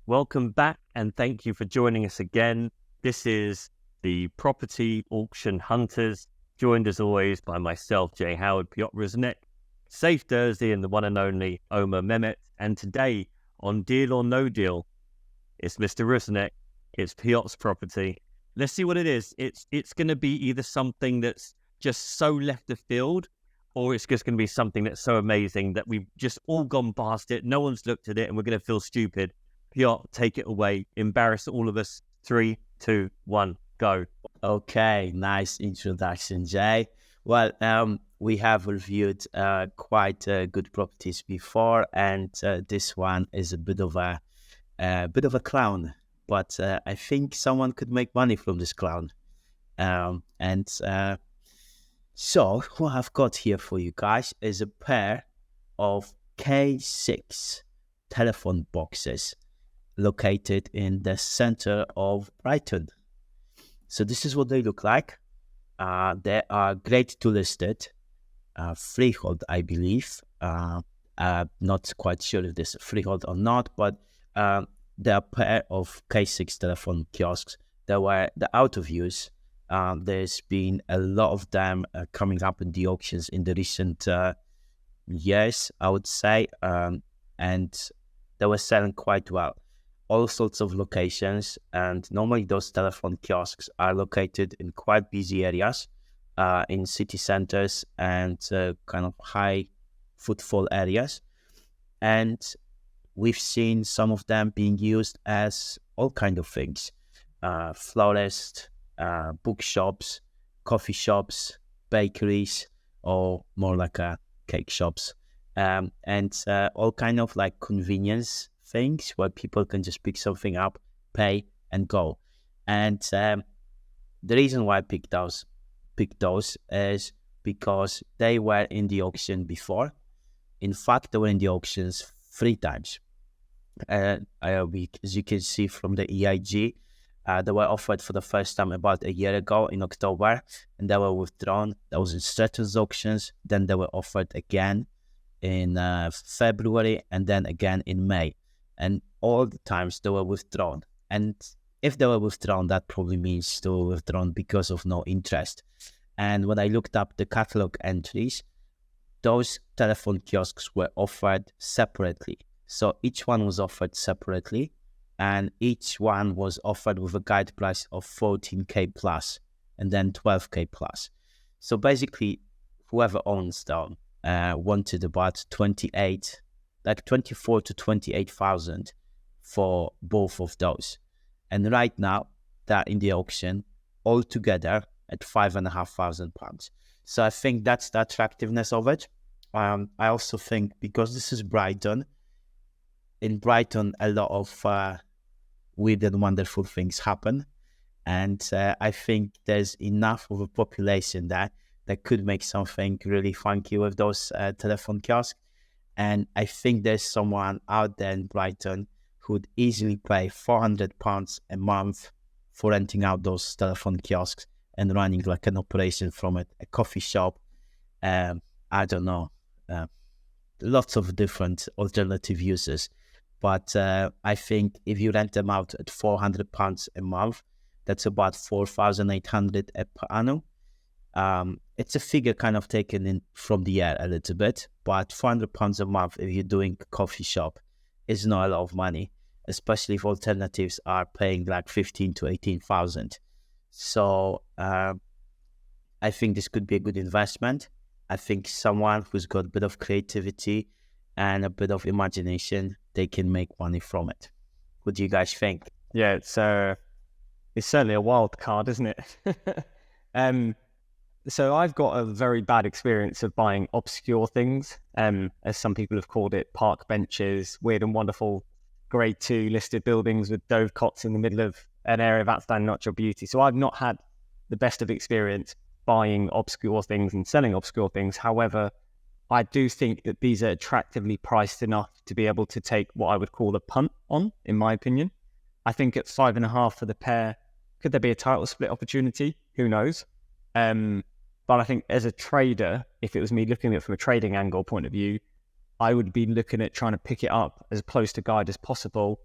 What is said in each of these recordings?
Welcome back and thank you for joining us again. This is the Property Auction Hunters, joined as always by myself, Jay Howard, Piotr Rusinek, Saif Derzi and the one and only Omer Mehmet. And today on Deal or No Deal, it's Mr. Rusinek, it's Piotr's property. Let's see what it is. It's going to be either something that's just so left of field, or it's just going to be something that's so amazing that we've just all gone past it, no one's looked at it, and we're going to feel stupid. Piotr, take it away. Embarrass all of us. 3, 2, 1, go. Okay, nice introduction, Jay. Well, we have reviewed quite good properties before, and this one is a bit of a clown. But I think someone could make money from this clown. So what I've got here for you guys is a pair of K6 telephone boxes located in the center of Brighton. So this is what they look like. They are grade 2 listed, freehold, I believe. Not quite sure if this is freehold or not, but they are a pair of K6 telephone kiosks that were out of use. There's been a lot of them coming up in the auctions in the recent years, I would say, and they were selling quite well. All sorts of locations, and normally those telephone kiosks are located in quite busy areas, in city centers and kind of high footfall areas. And we've seen some of them being used as all kind of things, florists, bookshops, coffee shops, bakeries, or more like cake shops, and all kind of like convenience things where people can just pick something up, pay, and go. And the reason why I picked those is because they were in the auction before. In fact, they were in the auctions 3 times. As you can see from the EIG, they were offered for the first time about a year ago in October, and they were withdrawn. That was in Stratton's auctions. Then they were offered again in February, and then again in May. And all the times they were withdrawn. And if they were withdrawn, that probably means they were withdrawn because of no interest. And when I looked up the catalog entries, those telephone kiosks were offered separately. So each one was offered separately, and each one was offered with a guide price of 14k plus and then 12k plus. So basically, whoever owns them wanted about 24 to 28,000 for both of those. And right now, they're in the auction all together at £5,500. So I think that's the attractiveness of it. I also think because this is Brighton, in Brighton, a lot of weird and wonderful things happen. And I think there's enough of a population there that could make something really funky with those telephone kiosks. And I think there's someone out there in Brighton who would easily pay £400 a month for renting out those telephone kiosks and running like an operation from it, a coffee shop. I don't know, lots of different alternative uses. But I think if you rent them out at £400 a month, that's about 4,800 per annum. It's a figure kind of taken in from the air a little bit, but £400 a month if you're doing a coffee shop is not a lot of money, especially if alternatives are paying like 15 to 18,000. So I think this could be a good investment. I think someone who's got a bit of creativity and a bit of imagination, they can make money from it. What do you guys think? Yeah, it's certainly a wild card, isn't it? So I've got a very bad experience of buying obscure things, as some people have called it, park benches, weird and wonderful grade 2 listed buildings with dove cots in the middle of an area of outstanding natural beauty. So I've not had the best of experience buying obscure things and selling obscure things. However, I do think that these are attractively priced enough to be able to take what I would call a punt on, in my opinion. I think at 5.5 for the pair, could there be a title split opportunity? Who knows? But I think as a trader, if it was me looking at it from a trading angle point of view, I would be looking at trying to pick it up as close to guide as possible,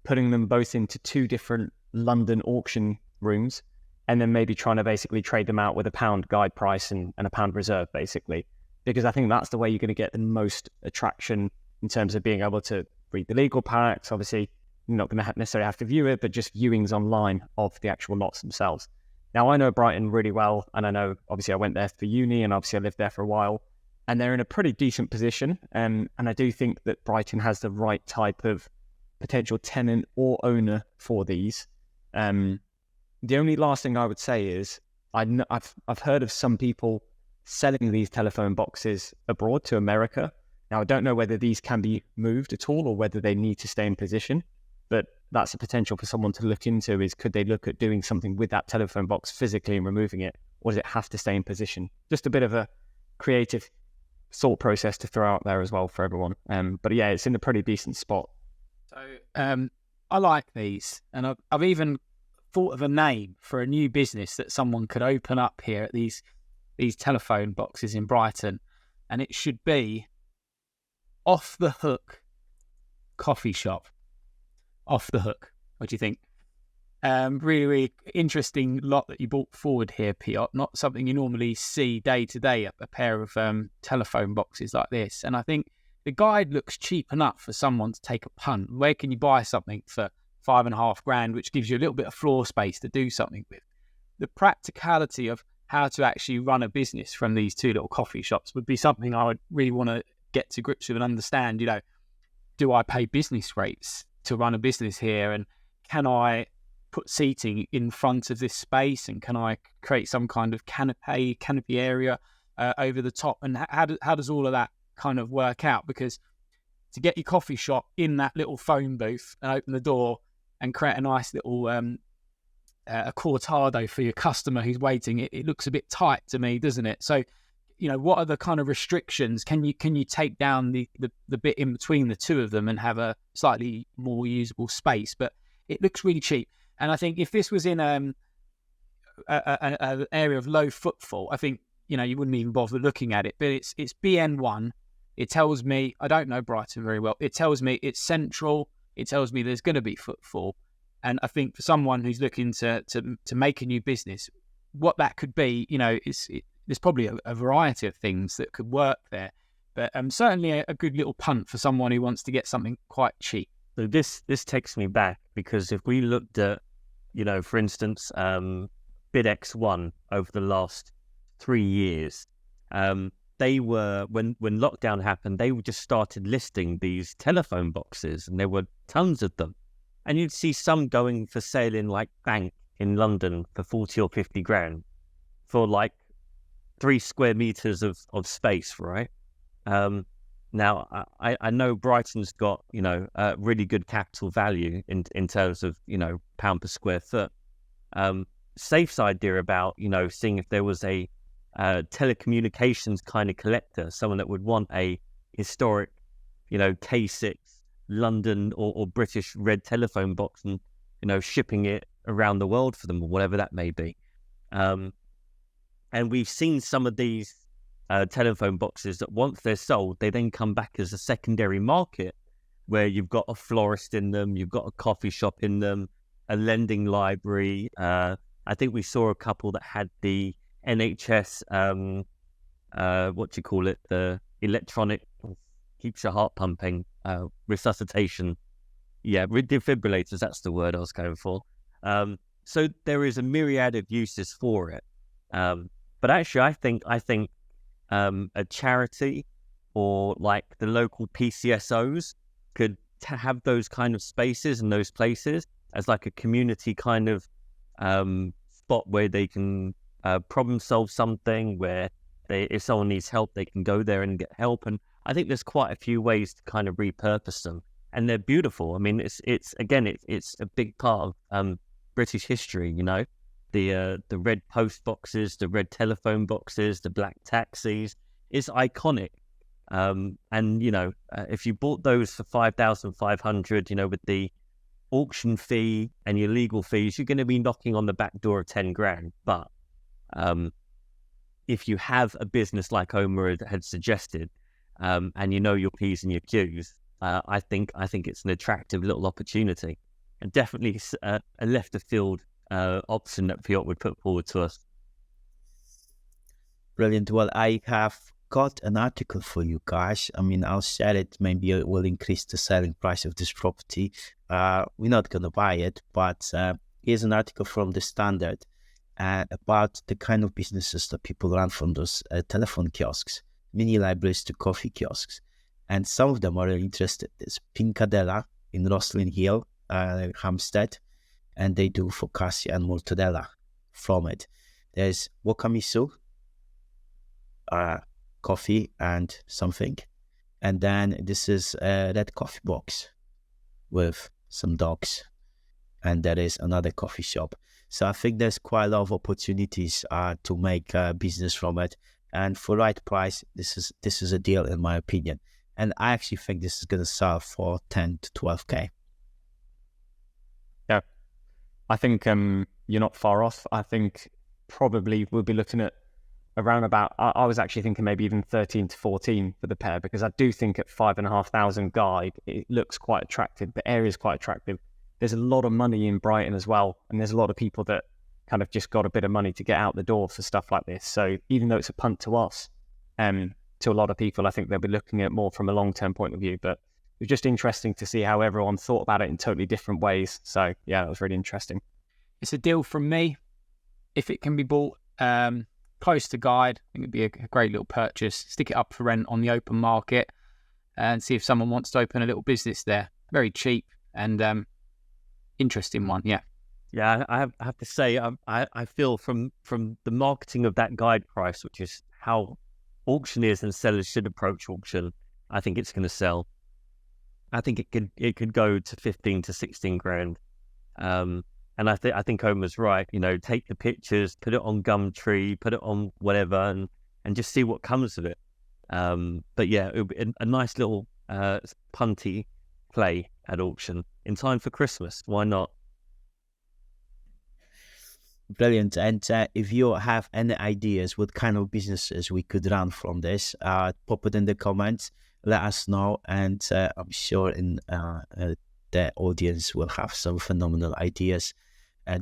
putting them both into 2 different London auction rooms, and then maybe trying to basically trade them out with a £1 guide price and a £1 reserve, basically. Because I think that's the way you're going to get the most attraction in terms of being able to read the legal packs. Obviously, you're not going to necessarily have to view it, but just viewings online of the actual lots themselves. Now, I know Brighton really well, and I know, obviously, I went there for uni, and obviously I lived there for a while, and they're in a pretty decent position. And I do think that Brighton has the right type of potential tenant or owner for these. The only last thing I would say is I've heard of some people selling these telephone boxes abroad to America. Now, I don't know whether these can be moved at all or whether they need to stay in position, but that's a potential for someone to look into, is could they look at doing something with that telephone box physically and removing it, or does it have to stay in position? Just a bit of a creative thought process to throw out there as well for everyone. But yeah, it's in a pretty decent spot. So I like these, and I've even thought of a name for a new business that someone could open up here at these telephone boxes in Brighton, and it should be Off the Hook Coffee Shop. Off the Hook. What do you think? Really, really interesting lot that you brought forward here, Piotr. Not something you normally see day to day, a pair of telephone boxes like this. And I think the guide looks cheap enough for someone to take a punt. Where can you buy something for $5,500, which gives you a little bit of floor space to do something with? The practicality of how to actually run a business from these 2 little coffee shops would be something I would really want to get to grips with and understand. Do I pay business rates to run a business here, and can I put seating in front of this space, and can I create some kind of canopy area over the top, and how does all of that kind of work out? Because to get your coffee shop in that little phone booth and open the door and create a nice little a cortado for your customer who's waiting, it looks a bit tight to me, doesn't it? So, what are the kind of restrictions? Can you take down the bit in between the 2 of them and have a slightly more usable space? But it looks really cheap. And I think if this was in an area of low footfall, I think, you wouldn't even bother looking at it. But it's BN1. It tells me, I don't know Brighton very well. It tells me it's central. It tells me there's going to be footfall. And I think for someone who's looking to make a new business, what that could be, there's probably a variety of things that could work there. But certainly a good little punt for someone who wants to get something quite cheap. So this takes me back, because if we looked at, for instance, BidX1 over the last 3 years, they were, when lockdown happened, they just started listing these telephone boxes, and there were tons of them. And you'd see some going for sale in like Bank in London for 40 or 50 grand for like 3 square meters of space, right? Now, I know Brighton's got, really good capital value in terms of, pound per square foot. Saif's idea about, seeing if there was a telecommunications kind of collector, someone that would want a historic, K6 London or British red telephone box, and, shipping it around the world for them, or whatever that may be. And we've seen some of these telephone boxes that once they're sold, they then come back as a secondary market, where you've got a florist in them, you've got a coffee shop in them, a lending library. I think we saw a couple that had the NHS, the electronic, keeps your heart pumping, resuscitation. Yeah, defibrillators, that's the word I was going for. So there is a myriad of uses for it. But actually, I think a charity or like the local PCSOs could have those kind of spaces and those places as like a community kind of spot where they can problem solve something, where if someone needs help, they can go there and get help. And I think there's quite a few ways to kind of repurpose them, and they're beautiful. I mean, it's a big part of British history, the red post boxes, the red telephone boxes, the black taxis. It's iconic. And if you bought those for 5,500, with the auction fee and your legal fees, you're going to be knocking on the back door of 10 grand. But if you have a business like Omer had suggested, and your P's and your Q's, I think it's an attractive little opportunity. and definitely a left of field option that Piotr would put forward to us. Brilliant. Well, I have got an article for you guys. I mean, I'll share it. Maybe it will increase the selling price of this property. We're not going to buy it, but here's an article from The Standard about the kind of businesses that people run from those telephone kiosks, mini libraries to coffee kiosks. And some of them are really interested. There's Pincadella in Roslyn Hill, Hampstead, and they do focaccia and mortadella from it. There's Wakamisu, coffee and something. And then this is a red coffee box with some dogs. And there is another coffee shop. So I think there's quite a lot of opportunities to make a business from it. And for right price, this is a deal in my opinion. And I actually think this is going to sell for 10 to 12K. Yeah, I think you're not far off. I think probably we'll be looking at around about, I was actually thinking maybe even 13 to 14 for the pair, because I do think at 5,500 guide, it looks quite attractive. The area is quite attractive. There's a lot of money in Brighton as well. And there's a lot of people that kind of just got a bit of money to get out the door for stuff like this. So even though it's a punt to us, to a lot of people, I think they'll be looking at it more from a long-term point of view. But it was just interesting to see how everyone thought about it in totally different ways. So yeah, it was really interesting. It's a deal from me. If it can be bought close to guide, I think it'd be a great little purchase. Stick it up for rent on the open market and see if someone wants to open a little business there. Very cheap and interesting one, yeah. Yeah, I have to say, I feel from the marketing of that guide price, which is how auctioneers and sellers should approach auction, I think it's going to sell. I think it could go to 15 to 16 grand. And I think Omer's right. You know, take the pictures, put it on Gumtree, put it on whatever, and just see what comes of it. But yeah, it would be a nice little punty play at auction in time for Christmas. Why not? Brilliant. And if you have any ideas what kind of businesses we could run from this, pop it in the comments, let us know, and I'm sure the audience will have some phenomenal ideas,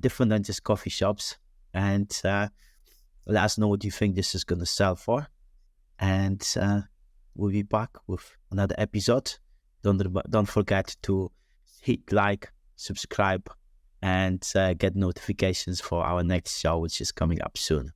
different than just coffee shops, and let us know what you think this is going to sell for, and we'll be back with another episode. Don't forget to hit like, subscribe, and get notifications for our next show, which is coming up soon.